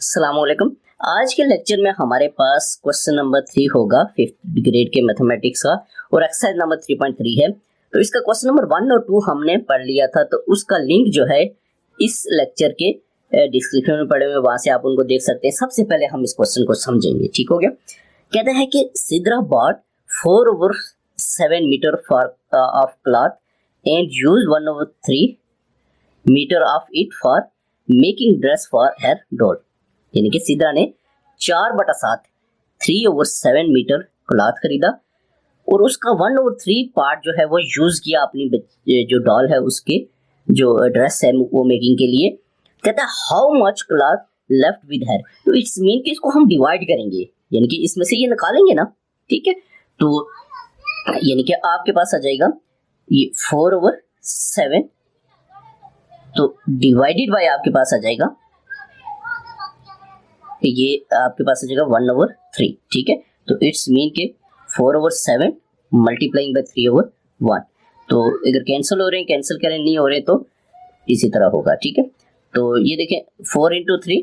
अस्सलामुअलैकुम। आज के लेक्चर में हमारे पास क्वेश्चन नंबर 3 होगा 5th ग्रेड के मैथमेटिक्स का और एक्सरसाइज नंबर 3.3 है। तो इसका क्वेश्चन नंबर 1 और 2 हमने पढ़ लिया था, तो उसका लिंक जो है इस लेक्चर के डिस्क्रिप्शन में पड़े हुए, वहां से आप उनको देख सकते हैं। सबसे पहले हम इस क्वेश्चन को समझेंगे, ठीक हो गया। कहते हैं कि Sidra bought 4/7 metre for of cloth and use 1/3 metre of it for making dress for her doll. यानी कि सिद्रा ने 4/7 3/7 मीटर क्लॉथ खरीदा और उसका 1/3 पार्ट जो है वो यूज किया अपनी जो डॉल है उसके जो ड्रेस है वो मेकिंग के लिए। कहता है how much cloth left with her. तो इट्स मीन कि इसको हम डिवाइड करेंगे, यानी कि इसमें से ये निकालेंगे ना, ठीक है। तो यानी कि आपके पास आ जाएगा ये 4/7, तो डिवाइडेड बाय आपके पास आ जाएगा, ये आपके पास आ जाएगा 1/3, ठीक है। तो इट्स मीन के 4/7 मल्टीप्लाइंग बाय 3/1। तो अगर कैंसिल हो रहे हैं, कैंसिल करें, नहीं हो रहे तो इसी तरह होगा, ठीक है। तो ये देखें 4 × 3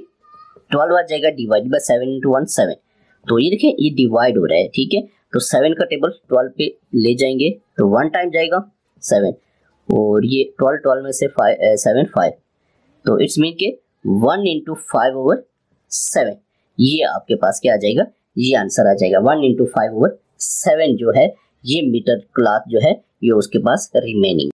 12 आ जाएगा, डिवाइड बाय 7 × 1 7। तो ये देखें ये डिवाइड हो रहा है, ठीक है। तो 7 का टेबल 12 पे ले जाएंगे तो 1 टाइम जाएगा 7 और ये 12 में से 7 5। तो इट्स मीन के 1 × 5/7 ये आपके पास क्या आ जाएगा, ये आंसर आ जाएगा 1 × 5/7 जो है ये मीटर क्लॉथ जो है ये उसके पास रिमेनिंग।